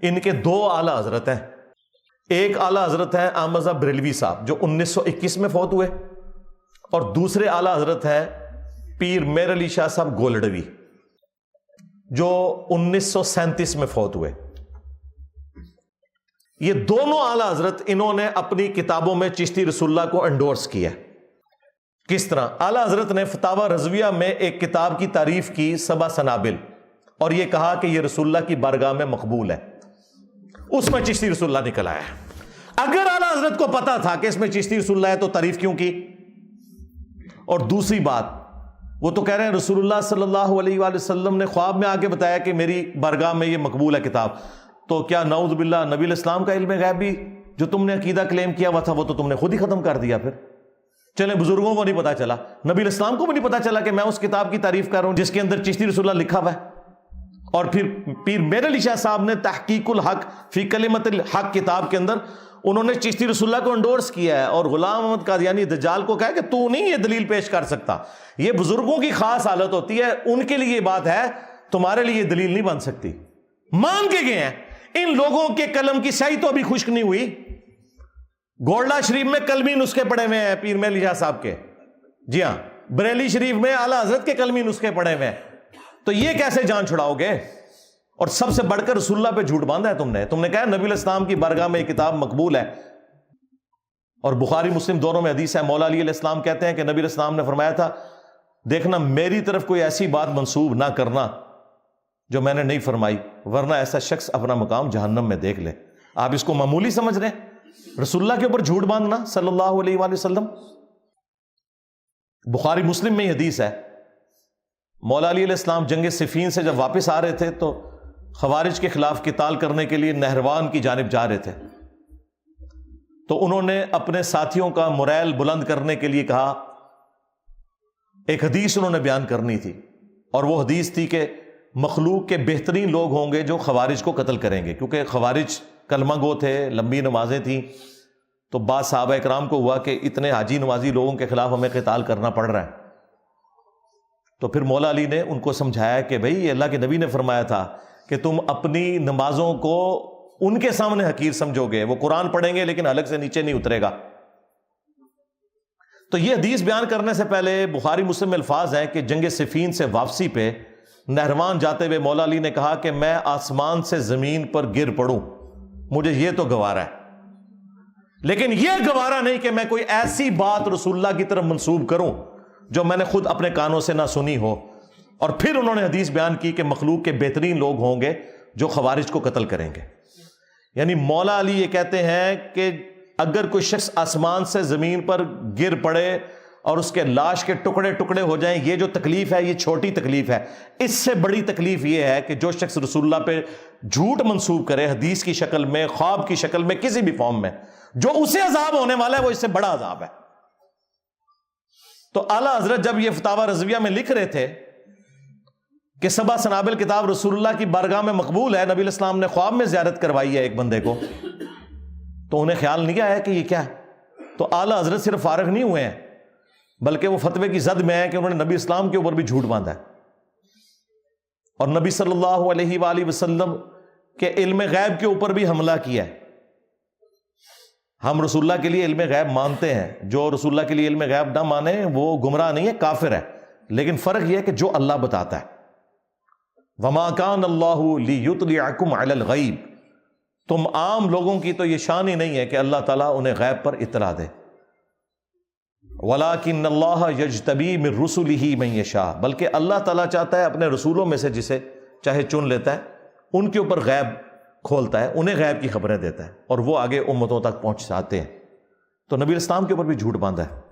ان کے دو اعلیٰ حضرت ہیں. ایک اعلیٰ حضرت ہیں احمد صاحب بریلوی صاحب جو 1921 میں فوت ہوئے، اور دوسرے اعلیٰ حضرت ہیں پیر میر علی شاہ صاحب گولڈوی جو 1937 میں فوت ہوئے. یہ دونوں اعلیٰ حضرت انہوں نے اپنی کتابوں میں چشتی رسول اللہ کو انڈورس کیا. کس طرح؟ اعلیٰ حضرت نے فتاوی رضویہ میں ایک کتاب کی تعریف کی 7 سنابل، اور یہ کہا کہ یہ رسول اللہ کی بارگاہ میں مقبول ہے. اس میں چشتی رسول اللہ نکل آیا. اگر اعلیٰ حضرت کو پتا تھا کہ اس میں چشتی رسول اللہ ہے تو تعریف کیوں کی؟ اور دوسری بات، وہ تو کہہ رہے ہیں رسول اللہ صلی اللہ علیہ وآلہ وسلم نے خواب میں آ کے بتایا کہ میری بارگاہ میں یہ مقبول ہے کتاب، تو کیا نعوذ باللہ نبی الاسلام کا علم غیب بھی جو تم نے عقیدہ کلیم کیا ہوا تھا وہ تو تم نے خود ہی ختم کر دیا؟ پھر چلیں بزرگوں کو نہیں پتا چلا، نبی الاسلام کو بھی نہیں پتا چلا کہ میں اس کتاب کی تعریف کر رہا ہوں جس کے اندر چشتی رسول اللہ لکھا ہوا ہے. اور پھر پیر میر علی شاہ صاحب نے تحقیق الحق فی کلمت الحق کتاب کے اندر انہوں نے چشتی رسول اللہ کو انڈورس کیا ہے، اور غلام احمد قادیانی دجال کو کہا کہ تو نہیں یہ دلیل پیش کر سکتا. یہ بزرگوں کی خاص حالت ہوتی ہے، ان کے لیے یہ بات ہے، تمہارے لیے یہ دلیل نہیں بن سکتی. مان کے گئے ہیں. ان لوگوں کے قلم کی سیاہی تو ابھی خشک نہیں ہوئی. گولڈا شریف میں قلمی نسخے پڑے ہوئے ہیں پیر میر علی شاہ صاحب کے، جی ہاں، بریلی شریف میں اعلیٰ حضرت کے قلمی نسخے پڑے ہوئے ہیں. تو یہ کیسے جان چھڑاؤ گے؟ اور سب سے بڑھ کر رسول اللہ پہ جھوٹ باندھا ہے تم نے کہا نبی الاسلام کی بارگاہ میں یہ کتاب مقبول ہے. اور بخاری مسلم دونوں میں حدیث ہے، مولا علی علیہ السلام کہتے ہیں کہ نبی الاسلام نے فرمایا تھا دیکھنا میری طرف کوئی ایسی بات منسوب نہ کرنا جو میں نے نہیں فرمائی، ورنہ ایسا شخص اپنا مقام جہنم میں دیکھ لے. آپ اس کو معمولی سمجھ رہے ہیں؟ رسول اللہ کے اوپر جھوٹ باندھنا صلی اللہ علیہ وآلہ وسلم. بخاری مسلم میں یہ حدیث ہے، مولا علی علیہ السلام جنگ صفین سے جب واپس آ رہے تھے تو خوارج کے خلاف قتال کرنے کے لیے نہروان کی جانب جا رہے تھے، تو انہوں نے اپنے ساتھیوں کا موریل بلند کرنے کے لیے کہا، ایک حدیث انہوں نے بیان کرنی تھی، اور وہ حدیث تھی کہ مخلوق کے بہترین لوگ ہوں گے جو خوارج کو قتل کریں گے، کیونکہ خوارج کلمہ گو تھے، لمبی نمازیں تھیں. تو بعض صحابہ اکرام کو ہوا کہ اتنے حاجی نمازی لوگوں کے خلاف ہمیں قتال کرنا پڑ رہا ہے. تو پھر مولا علی نے ان کو سمجھایا کہ بھئی اللہ کے نبی نے فرمایا تھا کہ تم اپنی نمازوں کو ان کے سامنے حقیر سمجھو گے، وہ قرآن پڑھیں گے لیکن حلق سے نیچے نہیں اترے گا. تو یہ حدیث بیان کرنے سے پہلے بخاری مسلم میں الفاظ ہیں کہ جنگ صفین سے واپسی پہ نہروان جاتے ہوئے مولا علی نے کہا کہ میں آسمان سے زمین پر گر پڑوں، مجھے یہ تو گوارا ہے، لیکن یہ گوارا نہیں کہ میں کوئی ایسی بات رسول اللہ کی طرف منسوب کروں جو میں نے خود اپنے کانوں سے نہ سنی ہو. اور پھر انہوں نے حدیث بیان کی کہ مخلوق کے بہترین لوگ ہوں گے جو خوارج کو قتل کریں گے. یعنی مولا علی یہ کہتے ہیں کہ اگر کوئی شخص آسمان سے زمین پر گر پڑے اور اس کے لاش کے ٹکڑے ٹکڑے ہو جائیں، یہ جو تکلیف ہے یہ چھوٹی تکلیف ہے. اس سے بڑی تکلیف یہ ہے کہ جو شخص رسول اللہ پہ جھوٹ منسوب کرے حدیث کی شکل میں، خواب کی شکل میں، کسی بھی فارم میں، جو اسے عذاب ہونے والا ہے وہ اس سے بڑا عذاب ہے. تو اعلیٰ حضرت جب یہ فتاوی رضویہ میں لکھ رہے تھے کہ 7 سنابل کتاب رسول اللہ کی بارگاہ میں مقبول ہے، نبی الاسلام نے خواب میں زیارت کروائی ہے ایک بندے کو، تو انہیں خیال نہیں آیا کہ یہ کیا ہے. تو اعلیٰ حضرت صرف فارغ نہیں ہوئے ہیں بلکہ وہ فتوے کی زد میں ہے کہ انہوں نے نبی اسلام کے اوپر بھی جھوٹ باندھا ہے، اور نبی صلی اللہ علیہ وآلہ وسلم کے علم غیب کے اوپر بھی حملہ کیا ہے. ہم رسول اللہ کے لیے علم غیب مانتے ہیں، جو رسول اللہ کے لیے علم غیب نہ مانے وہ گمراہ نہیں ہے، کافر ہے. لیکن فرق یہ ہے کہ جو اللہ بتاتا ہے، وَمَا كَانَ اللَّهُ لِيُطْلِعَكُمْ عَلَى الْغَيْبِ، تم عام لوگوں کی تو یہ شان ہی نہیں ہے کہ اللہ تعالیٰ انہیں غیب پر اطلاع دے. وَلَٰكِنَّ اللَّهَ يَجْتَبِي مِن رُّسُلِهِ مَن يَشَاءُ، بلکہ اللہ تعالیٰ چاہتا ہے اپنے رسولوں میں سے جسے چاہے چن لیتا ہے، ان کے اوپر غیب کھولتا ہے، انہیں غیب کی خبریں دیتا ہے اور وہ آگے امتوں تک پہنچاتے ہیں. تو نبی اسلام کے اوپر بھی جھوٹ باندھا ہے.